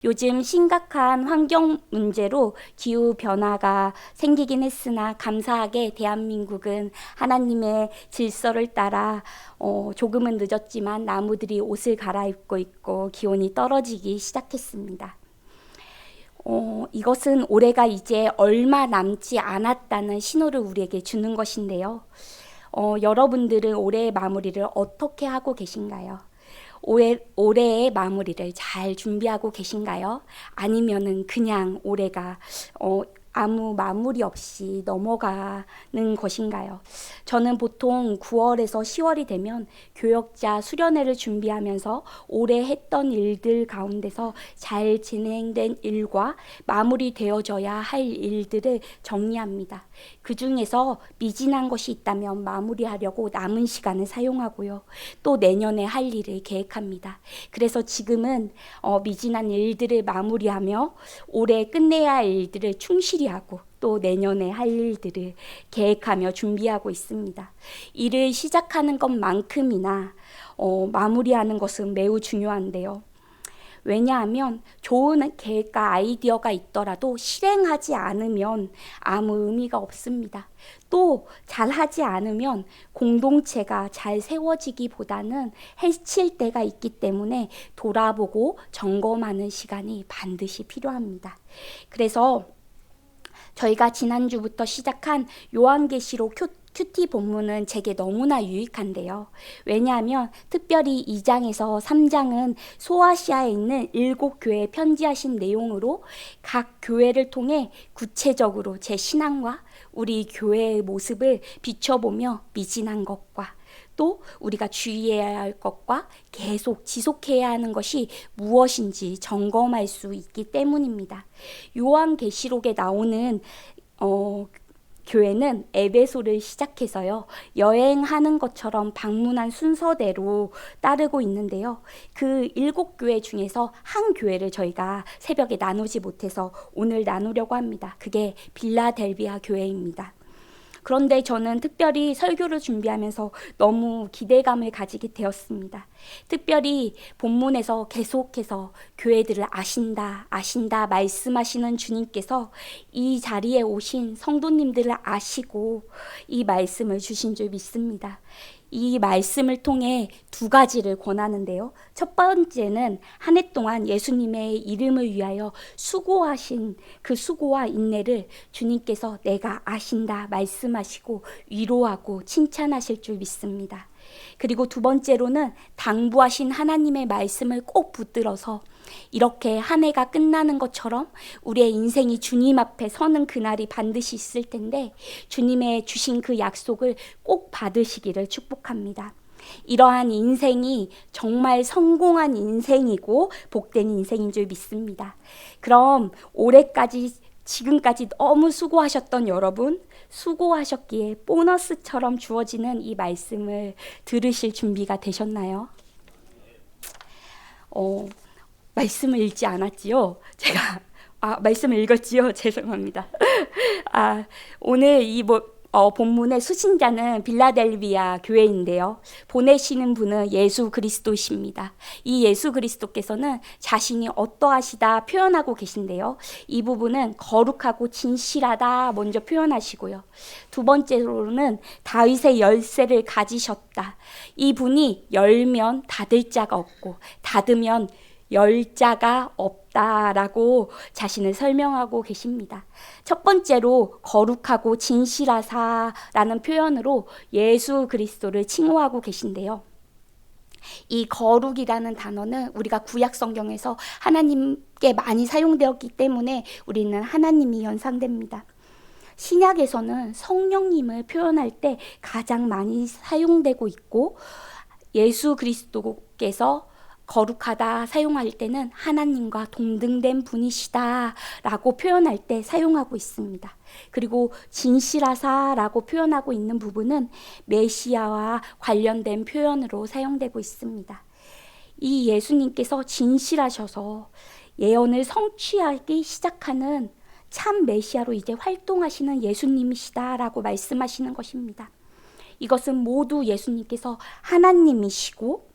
요즘 심각한 환경 문제로 기후 변화가 생기긴 했으나 감사하게 대한민국은 하나님의 질서를 따라 조금은 늦었지만 나무들이 옷을 갈아입고 있고 기온이 떨어지기 시작했습니다. 이것은 올해가 이제 얼마 남지 않았다는 신호를 우리에게 주는 것인데요. 여러분들은 올해의 마무리를 어떻게 하고 계신가요? 올해의 마무리를 잘 준비하고 계신가요? 아니면은 그냥 올해가 아무 마무리 없이 넘어가는 것인가요? 저는 보통 9월에서 10월이 되면 교역자 수련회를 준비하면서 올해 했던 일들 가운데서 잘 진행된 일과 마무리되어져야 할 일들을 정리합니다. 그 중에서 미진한 것이 있다면 마무리하려고 남은 시간을 사용하고요. 또 내년에 할 일을 계획합니다. 그래서 지금은 미진한 일들을 마무리하며 올해 끝내야 할 일들을 충실히 하고 또 내년에 할 일들을 계획하며 준비하고 있습니다. 일을 시작하는 것만큼이나 마무리하는 것은 매우 중요한데요. 왜냐하면 좋은 계획과 아이디어가 있더라도 실행하지 않으면 아무 의미가 없습니다. 또 잘하지 않으면 공동체가 잘 세워지기보다는 해칠 때가 있기 때문에 돌아보고 점검하는 시간이 반드시 필요합니다. 그래서 저희가 지난주부터 시작한 요한계시록 큐티 본문은 제게 너무나 유익한데요. 왜냐하면 특별히 2장에서 3장은 소아시아에 있는 7교회에 편지하신 내용으로 각 교회를 통해 구체적으로 제 신앙과 우리 교회의 모습을 비춰보며 미진한 것과 또 우리가 주의해야 할 것과 계속 지속해야 하는 것이 무엇인지 점검할 수 있기 때문입니다. 요한계시록에 나오는 교회는 에베소를 시작해서요, 여행하는 것처럼 방문한 순서대로 따르고 있는데요. 그 7교회 중에서 한 교회를 저희가 새벽에 나누지 못해서 오늘 나누려고 합니다. 그게 빌라델비아 교회입니다. 그런데 저는 특별히 설교를 준비하면서 너무 기대감을 가지게 되었습니다. 특별히 본문에서 계속해서 교회들을 아신다 말씀하시는 주님께서 이 자리에 오신 성도님들을 아시고 이 말씀을 주신 줄 믿습니다. 이 말씀을 통해 두 가지를 권하는데요. 첫 번째는 한 해 동안 예수님의 이름을 위하여 수고하신 그 수고와 인내를 주님께서 내가 아신다 말씀하시고 위로하고 칭찬하실 줄 믿습니다. 그리고 두 번째로는 당부하신 하나님의 말씀을 꼭 붙들어서 이렇게 한 해가 끝나는 것처럼 우리의 인생이 주님 앞에 서는 그날이 반드시 있을 텐데 주님의 주신 그 약속을 꼭 받으시기를 축복합니다. 이러한 인생이 정말 성공한 인생이고 복된 인생인 줄 믿습니다. 그럼 올해까지 지금까지 너무 수고하셨던 여러분, 수고하셨기에 보너스처럼 주어지는 이 말씀을 들으실 준비가 되셨나요? 말씀을 읽지 않았지요? 제가 말씀을 읽었지요? 죄송합니다. 오늘 이 본문의 수신자는 빌라델비아 교회인데요. 보내시는 분은 예수 그리스도이십니다. 이 예수 그리스도께서는 자신이 어떠하시다 표현하고 계신데요. 이 부분은 거룩하고 진실하다 먼저 표현하시고요. 두 번째로는 다윗의 열쇠를 가지셨다. 이 분이 열면 닫을 자가 없고 닫으면 열 자가 없다라고 자신을 설명하고 계십니다. 첫 번째로 거룩하고 진실하사라는 표현으로 예수 그리스도를 칭호하고 계신데요. 이 거룩이라는 단어는 우리가 구약 성경에서 하나님께 많이 사용되었기 때문에 우리는 하나님이 연상됩니다. 신약에서는 성령님을 표현할 때 가장 많이 사용되고 있고 예수 그리스도께서 거룩하다 사용할 때는 하나님과 동등된 분이시다라고 표현할 때 사용하고 있습니다. 그리고 진실하사라고 표현하고 있는 부분은 메시아와 관련된 표현으로 사용되고 있습니다. 이 예수님께서 진실하셔서 예언을 성취하기 시작하는 참 메시아로 이제 활동하시는 예수님이시다라고 말씀하시는 것입니다. 이것은 모두 예수님께서 하나님이시고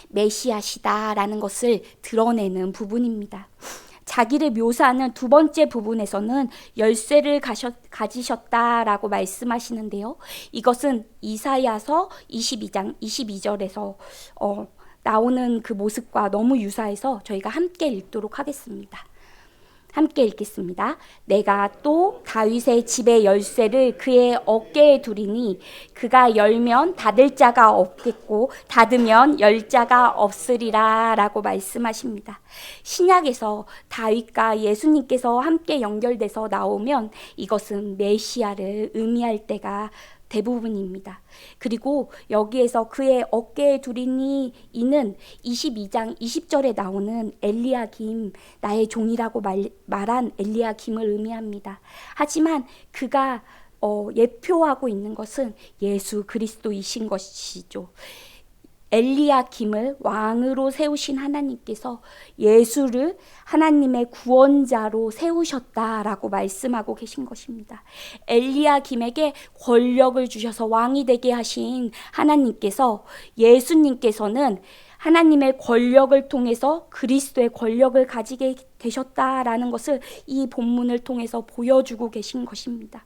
메시아시다라는 것을 드러내는 부분입니다. 자기를 묘사하는 두 번째 부분에서는 열쇠를 가지셨다라고 말씀하시는데요. 이것은 이사야서 22장 22절에서 나오는 그 모습과 너무 유사해서 저희가 함께 읽도록 하겠습니다. 함께 읽겠습니다. 내가 또 다윗의 집의 열쇠를 그의 어깨에 두리니 그가 열면 닫을 자가 없겠고 닫으면 열 자가 없으리라 라고 말씀하십니다. 신약에서 다윗과 예수님께서 함께 연결돼서 나오면 이것은 메시아를 의미할 때가 대부분입니다. 그리고 여기에서 그의 어깨에 두리니 이는 22장 20절에 나오는 엘리야김, 나의 종이라고 말한 엘리야김을 의미합니다. 하지만 그가 예표하고 있는 것은 예수 그리스도이신 것이죠. 엘리야김을 왕으로 세우신 하나님께서 예수를 하나님의 구원자로 세우셨다라고 말씀하고 계신 것입니다. 엘리야김에게 권력을 주셔서 왕이 되게 하신 하나님께서 예수님께서는 하나님의 권력을 통해서 그리스도의 권력을 가지게 되셨다라는 것을 이 본문을 통해서 보여주고 계신 것입니다.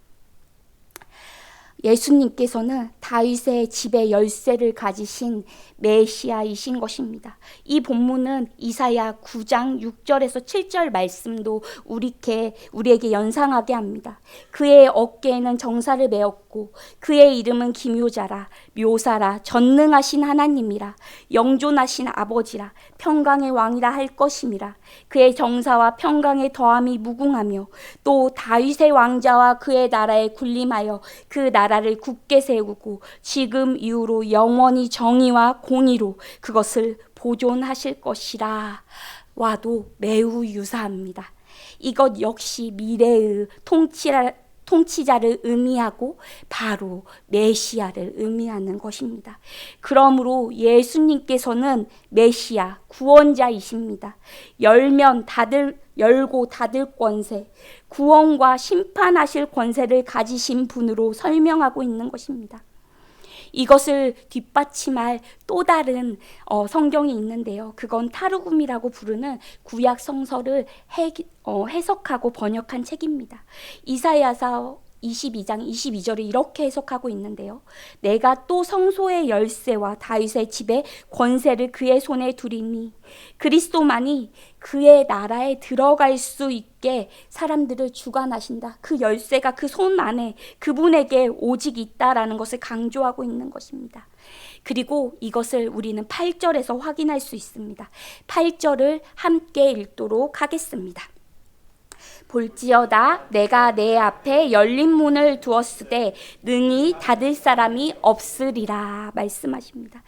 예수님께서는 다윗의 집의 열쇠를 가지신 메시아이신 것입니다. 이 본문은 이사야 9장 6절에서 7절 말씀도 우리에게 연상하게 합니다. 그의 어깨에는 정사를 메었고 그의 이름은 기묘자라, 묘사라, 전능하신 하나님이라, 영존하신 아버지라, 평강의 왕이라 할 것임이라. 그의 정사와 평강의 더함이 무궁하며 또 다윗의 왕자와 그의 나라에 군림하여 그 나라를 굳게 세우고 지금 이후로 영원히 정의와 공의로 그것을 보존하실 것이라 와도 매우 유사합니다. 이것 역시 미래의 통치자를 의미하고 바로 메시아를 의미하는 것입니다. 그러므로 예수님께서는 메시아, 구원자이십니다. 열고 닫을 권세, 구원과 심판하실 권세를 가지신 분으로 설명하고 있는 것입니다. 이것을 뒷받침할 또 다른 성경이 있는데요. 그건 타르굼이라고 부르는 구약 성서를 해석하고 번역한 책입니다. 이사야서 22장 22절을 이렇게 해석하고 있는데요. 내가 또 성소의 열쇠와 다윗의 집의 권세를 그의 손에 두리니 그리스도만이 그의 나라에 들어갈 수 있게 사람들을 주관하신다. 그 열쇠가 그 손 안에 그분에게 오직 있다라는 것을 강조하고 있는 것입니다. 그리고 이것을 우리는 8절에서 확인할 수 있습니다. 8절을 함께 읽도록 하겠습니다. 볼지어다 내가 내 앞에 열린 문을 두었으되 능히 닫을 사람이 없으리라 말씀하십니다.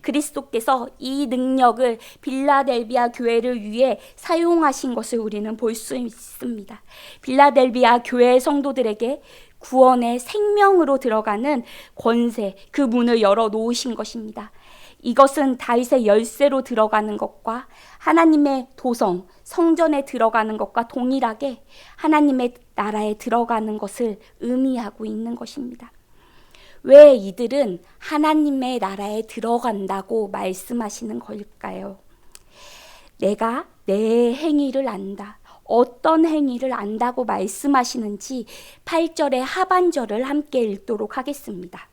그리스도께서 이 능력을 빌라델비아 교회를 위해 사용하신 것을 우리는 볼 수 있습니다. 빌라델비아 교회 성도들에게 구원의 생명으로 들어가는 권세, 그 문을 열어 놓으신 것입니다. 이것은 다윗의 열쇠로 들어가는 것과 하나님의 도성, 성전에 들어가는 것과 동일하게 하나님의 나라에 들어가는 것을 의미하고 있는 것입니다. 왜 이들은 하나님의 나라에 들어간다고 말씀하시는 걸까요? 내가 내 행위를 안다. 어떤 행위를 안다고 말씀하시는지 8절의 하반절을 함께 읽도록 하겠습니다.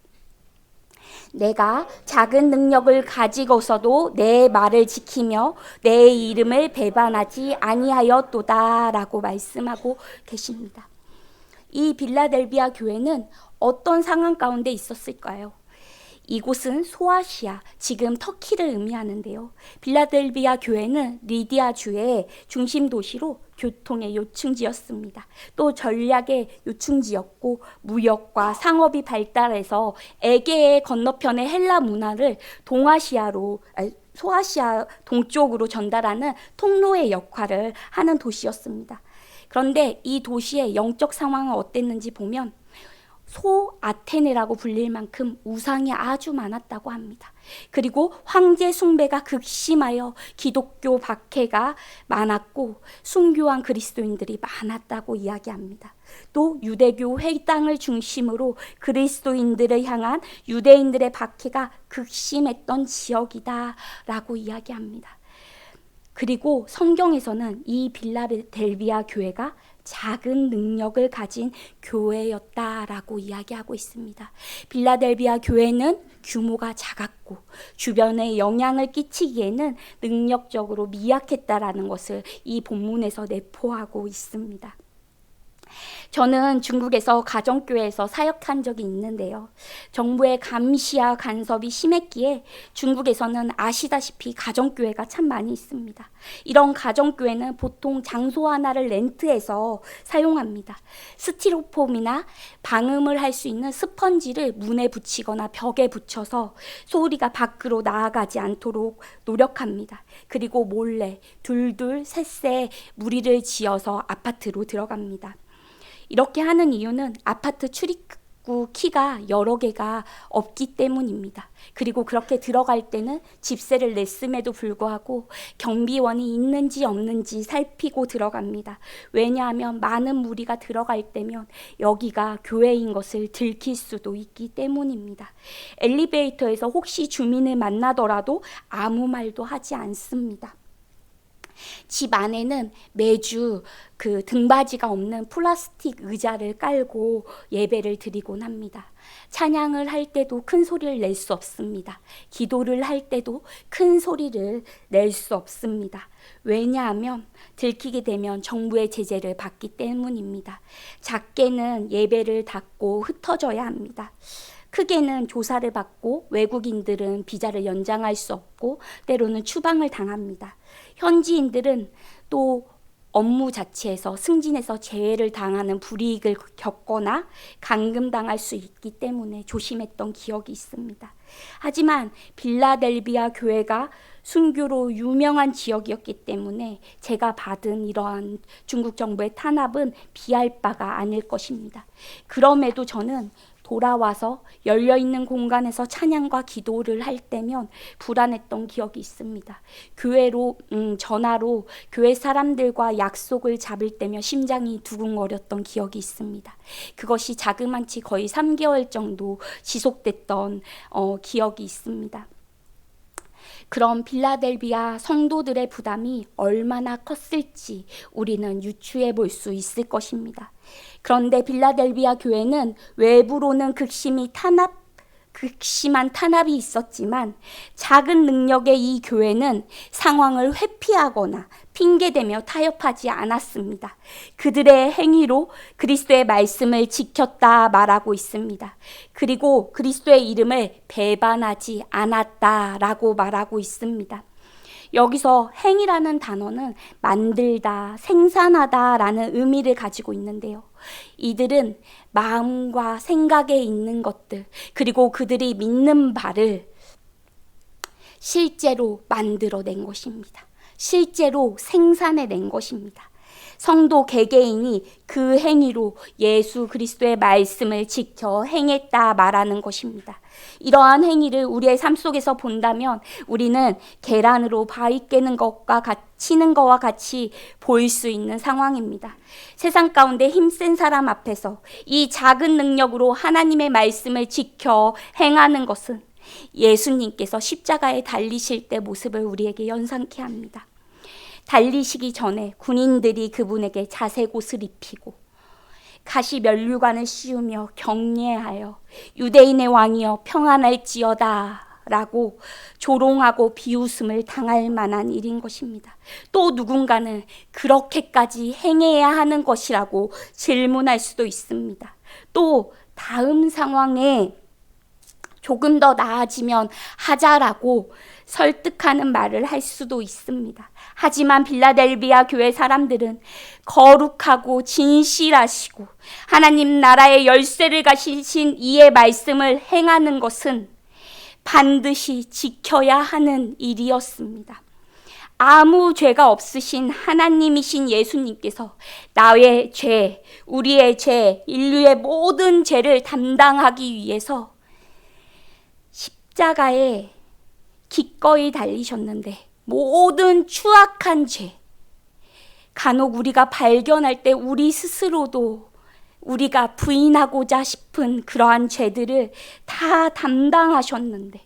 내가 작은 능력을 가지고서도 내 말을 지키며 내 이름을 배반하지 아니하였도다 라고 말씀하고 계십니다. 이 빌라델비아 교회는 어떤 상황 가운데 있었을까요? 이곳은 소아시아, 지금 터키를 의미하는데요. 빌라델비아 교회는 리디아 주의 중심 도시로 교통의 요충지였습니다. 또 전략의 요충지였고 무역과 상업이 발달해서 에게의 건너편의 헬라 문화를 소아시아 동쪽으로 전달하는 통로의 역할을 하는 도시였습니다. 그런데 이 도시의 영적 상황은 어땠는지 보면 소 아테네라고 불릴 만큼 우상이 아주 많았다고 합니다. 그리고 황제 숭배가 극심하여 기독교 박해가 많았고 순교한 그리스도인들이 많았다고 이야기합니다. 또 유대교 회당을 중심으로 그리스도인들을 향한 유대인들의 박해가 극심했던 지역이다라고 이야기합니다. 그리고 성경에서는 이 빌라델비아 교회가 작은 능력을 가진 교회였다라고 이야기하고 있습니다. 빌라델비아 교회는 규모가 작았고 주변에 영향을 끼치기에는 능력적으로 미약했다라는 것을 이 본문에서 내포하고 있습니다. 저는 중국에서 가정교회에서 사역한 적이 있는데요. 정부의 감시와 간섭이 심했기에 중국에서는 아시다시피 가정교회가 참 많이 있습니다. 이런 가정교회는 보통 장소 하나를 렌트해서 사용합니다. 스티로폼이나 방음을 할 수 있는 스펀지를 문에 붙이거나 벽에 붙여서 소리가 밖으로 나아가지 않도록 노력합니다. 그리고 몰래 둘둘 셋세 무리를 지어서 아파트로 들어갑니다. 이렇게 하는 이유는 아파트 출입구 키가 여러 개가 없기 때문입니다. 그리고 그렇게 들어갈 때는 집세를 냈음에도 불구하고 경비원이 있는지 없는지 살피고 들어갑니다. 왜냐하면 많은 무리가 들어갈 때면 여기가 교회인 것을 들킬 수도 있기 때문입니다. 엘리베이터에서 혹시 주민을 만나더라도 아무 말도 하지 않습니다. 집 안에는 매주 그 등받이가 없는 플라스틱 의자를 깔고 예배를 드리곤 합니다. 찬양을 할 때도 큰 소리를 낼 수 없습니다. 기도를 할 때도 큰 소리를 낼 수 없습니다. 왜냐하면 들키게 되면 정부의 제재를 받기 때문입니다. 작게는 예배를 닫고 흩어져야 합니다. 크게는 조사를 받고 외국인들은 비자를 연장할 수 없고 때로는 추방을 당합니다. 현지인들은 또 업무 자체에서 승진해서 재해를 당하는 불이익을 겪거나 감금당할 수 있기 때문에 조심했던 기억이 있습니다. 하지만 빌라델비아 교회가 순교로 유명한 지역이었기 때문에 제가 받은 이러한 중국 정부의 탄압은 비할 바가 아닐 것입니다. 그럼에도 저는 돌아와서 열려있는 공간에서 찬양과 기도를 할 때면 불안했던 기억이 있습니다. 교회로 전화로 교회 사람들과 약속을 잡을 때면 심장이 두근거렸던 기억이 있습니다. 그것이 자그만치 거의 3개월 정도 지속됐던 기억이 있습니다. 그럼 빌라델비아 성도들의 부담이 얼마나 컸을지 우리는 유추해 볼 수 있을 것입니다. 그런데 빌라델비아 교회는 외부로는 극심한 탄압이 있었지만 작은 능력의 이 교회는 상황을 회피하거나 핑계대며 타협하지 않았습니다. 그들의 행위로 그리스도의 말씀을 지켰다 말하고 있습니다. 그리고 그리스도의 이름을 배반하지 않았다라고 말하고 있습니다. 여기서 행위라는 단어는 만들다, 생산하다라는 의미를 가지고 있는데요. 이들은 마음과 생각에 있는 것들, 그리고 그들이 믿는 바를 실제로 만들어낸 것입니다. 실제로 생산해낸 것입니다. 성도 개개인이 그 행위로 예수 그리스도의 말씀을 지켜 행했다 말하는 것입니다. 이러한 행위를 우리의 삶 속에서 본다면 우리는 계란으로 바위 깨는 것과 치는 것과 같이 보일 수 있는 상황입니다. 세상 가운데 힘센 사람 앞에서 이 작은 능력으로 하나님의 말씀을 지켜 행하는 것은 예수님께서 십자가에 달리실 때 모습을 우리에게 연상케 합니다. 달리시기 전에 군인들이 그분에게 자색옷을 입히고 가시 면류관을 씌우며 경례하여 유대인의 왕이여 평안할지어다 라고 조롱하고 비웃음을 당할 만한 일인 것입니다. 또 누군가는 그렇게까지 행해야 하는 것이라고 질문할 수도 있습니다. 또 다음 상황에 조금 더 나아지면 하자라고 설득하는 말을 할 수도 있습니다. 하지만 빌라델비아 교회 사람들은 거룩하고 진실하시고 하나님 나라의 열쇠를 가지신 이의 말씀을 행하는 것은 반드시 지켜야 하는 일이었습니다. 아무 죄가 없으신 하나님이신 예수님께서 나의 죄, 우리의 죄, 인류의 모든 죄를 담당하기 위해서 십자가에 기꺼이 달리셨는데 모든 추악한 죄, 간혹 우리가 발견할 때 우리 스스로도 우리가 부인하고자 싶은 그러한 죄들을 다 담당하셨는데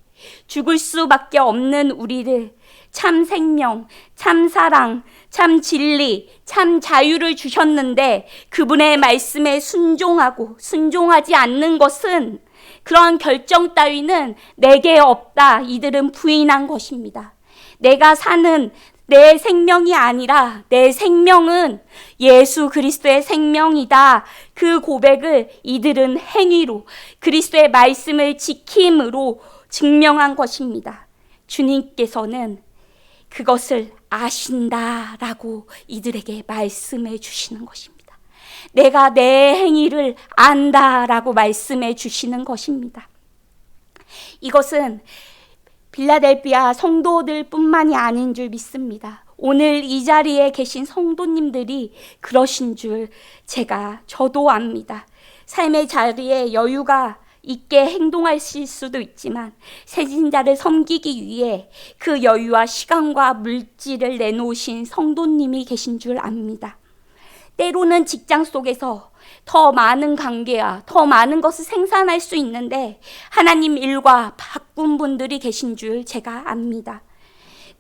죽을 수밖에 없는 우리를 참 생명, 참 사랑, 참 진리, 참 자유를 주셨는데 그분의 말씀에 순종하지 않는 것은, 그런 결정 따위는 내게 없다, 이들은 부인한 것입니다. 내가 사는 내 생명이 아니라 내 생명은 예수 그리스도의 생명이다, 그 고백을 이들은 행위로 그리스도의 말씀을 지킴으로 증명한 것입니다. 주님께서는 그것을 아신다라고 이들에게 말씀해 주시는 것입니다. 내가 내 행위를 안다라고 말씀해 주시는 것입니다. 이것은 빌라델피아 성도들 뿐만이 아닌 줄 믿습니다. 오늘 이 자리에 계신 성도님들이 그러신 줄 저도 압니다. 삶의 자리에 여유가 있게 행동하실 수도 있지만 세진자를 섬기기 위해 그 여유와 시간과 물질을 내놓으신 성도님이 계신 줄 압니다. 때로는 직장 속에서 더 많은 관계와 더 많은 것을 생산할 수 있는데 하나님 일과 바꾼 분들이 계신 줄 제가 압니다.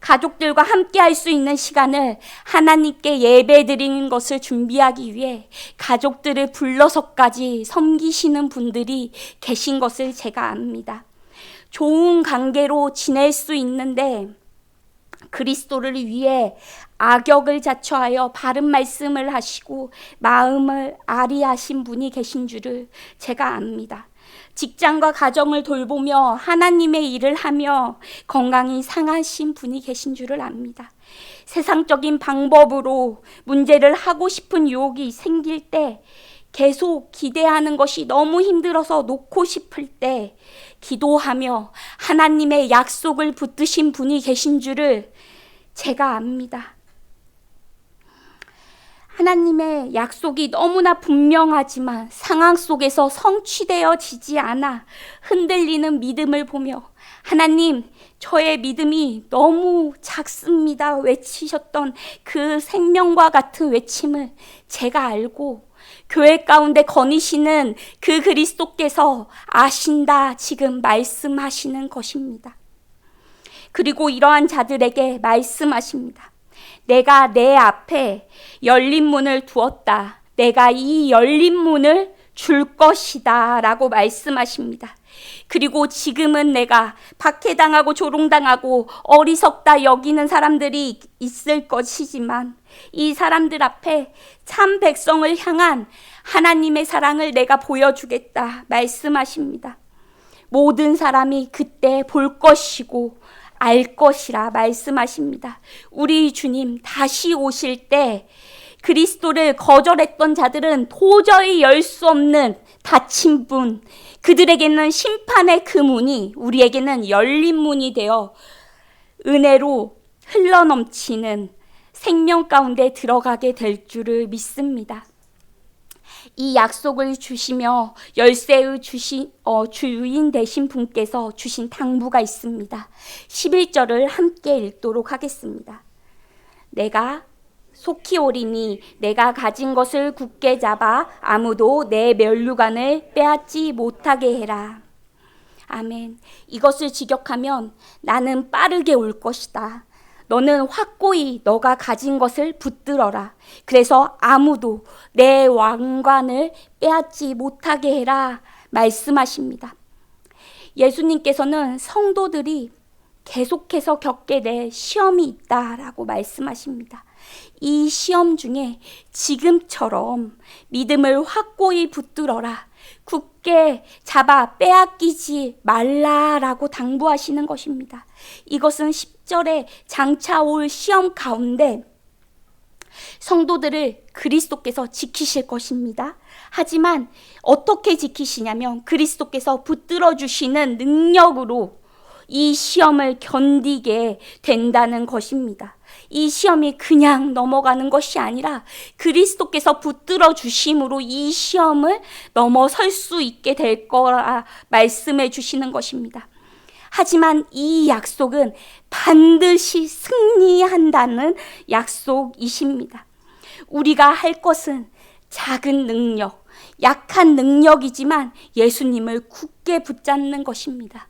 가족들과 함께 할 수 있는 시간을 하나님께 예배 드리는 것을 준비하기 위해 가족들을 불러서까지 섬기시는 분들이 계신 것을 제가 압니다. 좋은 관계로 지낼 수 있는데 그리스도를 위해 악역을 자처하여 바른 말씀을 하시고 마음을 아리하신 분이 계신 줄을 제가 압니다. 직장과 가정을 돌보며 하나님의 일을 하며 건강히 상하신 분이 계신 줄을 압니다. 세상적인 방법으로 문제를 하고 싶은 유혹이 생길 때, 계속 기대하는 것이 너무 힘들어서 놓고 싶을 때 기도하며 하나님의 약속을 붙드신 분이 계신 줄을 제가 압니다. 하나님의 약속이 너무나 분명하지만 상황 속에서 성취되어지지 않아 흔들리는 믿음을 보며 하나님, 저의 믿음이 너무 작습니다 외치셨던 그 생명과 같은 외침을 제가 알고 교회 가운데 거니시는 그 그리스도께서 아신다 지금 말씀하시는 것입니다. 그리고 이러한 자들에게 말씀하십니다. 내가 내 앞에 열린 문을 두었다. 내가 이 열린 문을 줄 것이다 라고 말씀하십니다. 그리고 지금은 내가 박해당하고 조롱당하고 어리석다 여기는 사람들이 있을 것이지만 이 사람들 앞에 참 백성을 향한 하나님의 사랑을 내가 보여주겠다 말씀하십니다. 모든 사람이 그때 볼 것이고 알 것이라 말씀하십니다. 우리 주님 다시 오실 때 그리스도를 거절했던 자들은 도저히 열 수 없는 닫힌 문, 그들에게는 심판의 그 문이 우리에게는 열린 문이 되어 은혜로 흘러넘치는 생명 가운데 들어가게 될 줄을 믿습니다. 이 약속을 주시며 열쇠의 주인 되신 분께서 주신 당부가 있습니다. 11절을 함께 읽도록 하겠습니다. 내가 속히 오리니 내가 가진 것을 굳게 잡아 아무도 내 면류관을 빼앗지 못하게 해라. 아멘. 이것을 직역하면 나는 빠르게 올 것이다. 너는 확고히 너가 가진 것을 붙들어라. 그래서 아무도 내 왕관을 빼앗지 못하게 해라 말씀하십니다. 예수님께서는 성도들이 계속해서 겪게 될 시험이 있다라고 말씀하십니다. 이 시험 중에 지금처럼 믿음을 확고히 붙들어라, 굳게 잡아 빼앗기지 말라라고 당부하시는 것입니다. 이것은 10절에 장차 올 시험 가운데 성도들을 그리스도께서 지키실 것입니다. 하지만 어떻게 지키시냐면 그리스도께서 붙들어 주시는 능력으로 이 시험을 견디게 된다는 것입니다. 이 시험이 그냥 넘어가는 것이 아니라 그리스도께서 붙들어 주심으로 이 시험을 넘어설 수 있게 될 거라 말씀해 주시는 것입니다. 하지만 이 약속은 반드시 승리한다는 약속이십니다. 우리가 할 것은 작은 능력, 약한 능력이지만 예수님을 굳게 붙잡는 것입니다.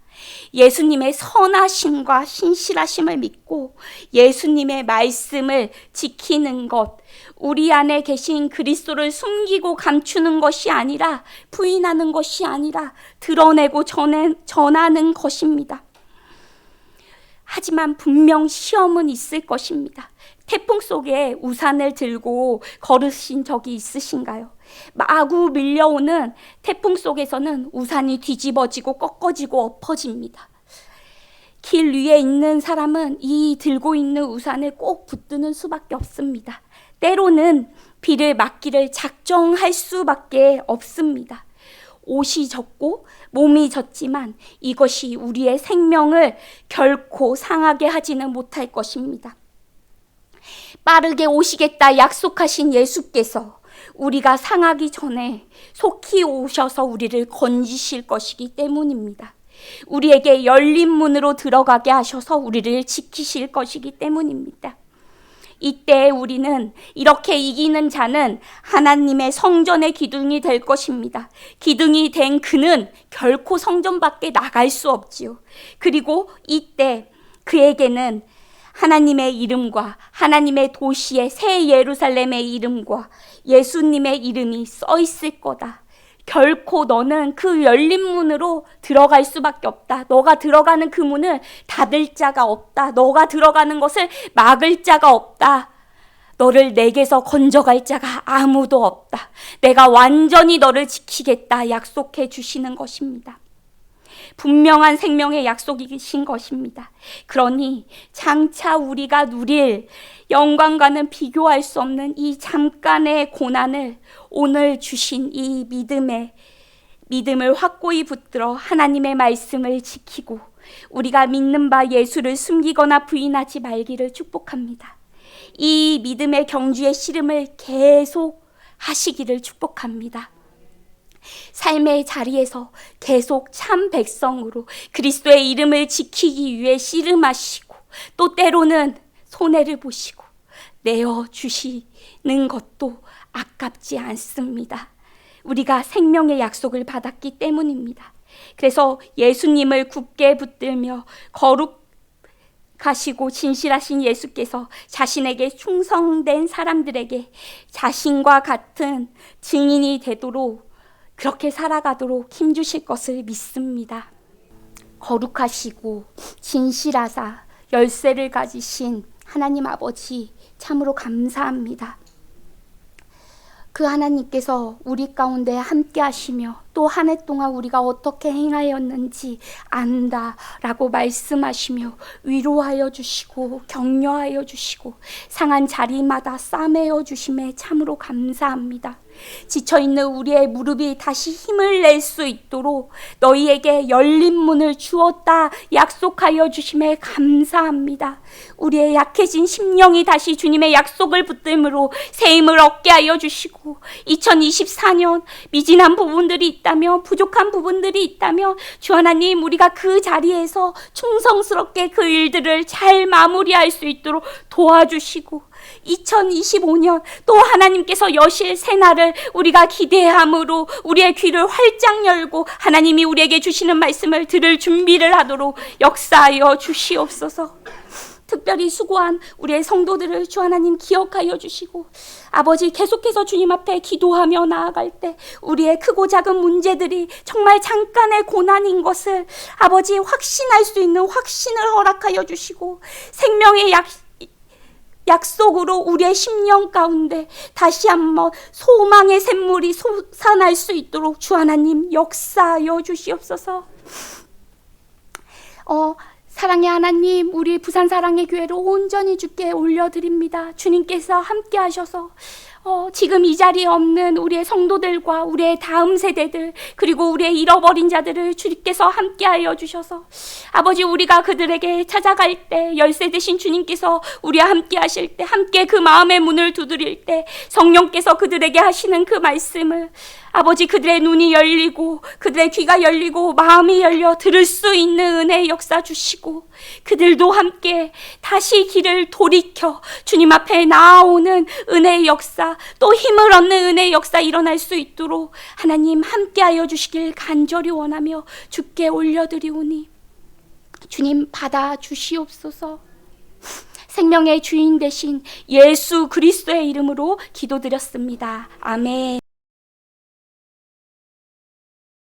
예수님의 선하심과 신실하심을 믿고 예수님의 말씀을 지키는 것, 우리 안에 계신 그리스도를 숨기고 감추는 것이 아니라, 부인하는 것이 아니라 드러내고 전하는 것입니다. 하지만 분명 시험은 있을 것입니다. 태풍 속에 우산을 들고 걸으신 적이 있으신가요? 마구 밀려오는 태풍 속에서는 우산이 뒤집어지고 꺾어지고 엎어집니다. 길 위에 있는 사람은 이 들고 있는 우산에 꼭 붙드는 수밖에 없습니다. 때로는 비를 맞기를 작정할 수밖에 없습니다. 옷이 젖고 몸이 젖지만 이것이 우리의 생명을 결코 상하게 하지는 못할 것입니다. 빠르게 오시겠다 약속하신 예수께서 우리가 상하기 전에 속히 오셔서 우리를 건지실 것이기 때문입니다. 우리에게 열린 문으로 들어가게 하셔서 우리를 지키실 것이기 때문입니다. 이때 우리는 이렇게 이기는 자는 하나님의 성전의 기둥이 될 것입니다. 기둥이 된 그는 결코 성전 밖에 나갈 수 없지요. 그리고 이때 그에게는 하나님의 이름과 하나님의 도시의 새 예루살렘의 이름과 예수님의 이름이 써 있을 거다. 결코 너는 그 열린 문으로 들어갈 수밖에 없다. 너가 들어가는 그 문을 닫을 자가 없다. 너가 들어가는 것을 막을 자가 없다. 너를 내게서 건져갈 자가 아무도 없다. 내가 완전히 너를 지키겠다 약속해 주시는 것입니다. 분명한 생명의 약속이신 것입니다. 그러니 장차 우리가 누릴 영광과는 비교할 수 없는 이 잠깐의 고난을 오늘 주신 이 믿음을 확고히 붙들어 하나님의 말씀을 지키고 우리가 믿는 바 예수를 숨기거나 부인하지 말기를 축복합니다. 이 믿음의 경주의 씨름을 계속 하시기를 축복합니다. 삶의 자리에서 계속 참 백성으로 그리스도의 이름을 지키기 위해 씨름하시고 또 때로는 손해를 보시고 내어주시는 것도 아깝지 않습니다. 우리가 생명의 약속을 받았기 때문입니다. 그래서 예수님을 굳게 붙들며 거룩하시고 진실하신 예수께서 자신에게 충성된 사람들에게 자신과 같은 증인이 되도록 그렇게 살아가도록 힘주실 것을 믿습니다. 거룩하시고 진실하사 열쇠를 가지신 하나님 아버지 참으로 감사합니다. 그 하나님께서 우리 가운데 함께 하시며 또 한 해 동안 우리가 어떻게 행하였는지 안다라고 말씀하시며 위로하여 주시고 격려하여 주시고 상한 자리마다 싸매어 주심에 참으로 감사합니다. 지쳐있는 우리의 무릎이 다시 힘을 낼 수 있도록 너희에게 열린 문을 주었다 약속하여 주심에 감사합니다. 우리의 약해진 심령이 다시 주님의 약속을 붙들므로 새 힘을 얻게 하여 주시고 2024년 미진한 부분들이 있다면 부족한 부분들이 있다면 주 하나님 우리가 그 자리에서 충성스럽게 그 일들을 잘 마무리할 수 있도록 도와주시고 2025년 또 하나님께서 여실 새날을 우리가 기대함으로 우리의 귀를 활짝 열고 하나님이 우리에게 주시는 말씀을 들을 준비를 하도록 역사하여 주시옵소서. 특별히 수고한 우리의 성도들을 주 하나님 기억하여 주시고 아버지 계속해서 주님 앞에 기도하며 나아갈 때 우리의 크고 작은 문제들이 정말 잠깐의 고난인 것을 아버지 확신할 수 있는 확신을 허락하여 주시고 생명의 약속으로 우리의 심령 가운데 다시 한번 소망의 샘물이 솟아날 수 있도록 주 하나님 역사하여 주시옵소서. 사랑의 하나님, 우리 부산 사랑의 교회를 온전히 주께 올려드립니다. 주님께서 함께 하셔서 지금 이 자리에 없는 우리의 성도들과 우리의 다음 세대들, 그리고 우리의 잃어버린 자들을 주님께서 함께하여 주셔서 아버지, 우리가 그들에게 찾아갈 때 열쇠 되신 주님께서 우리와 함께 하실 때, 함께 그 마음의 문을 두드릴 때 성령께서 그들에게 하시는 그 말씀을 아버지, 그들의 눈이 열리고 그들의 귀가 열리고 마음이 열려 들을 수 있는 은혜의 역사 주시고, 그들도 함께 다시 길을 돌이켜 주님 앞에 나아오는 은혜의 역사, 또 힘을 얻는 은혜의 역사 일어날 수 있도록 하나님 함께하여 주시길 간절히 원하며 주께 올려드리오니 주님 받아 주시옵소서. 생명의 주인 되신 예수 그리스도의 이름으로 기도드렸습니다. 아멘.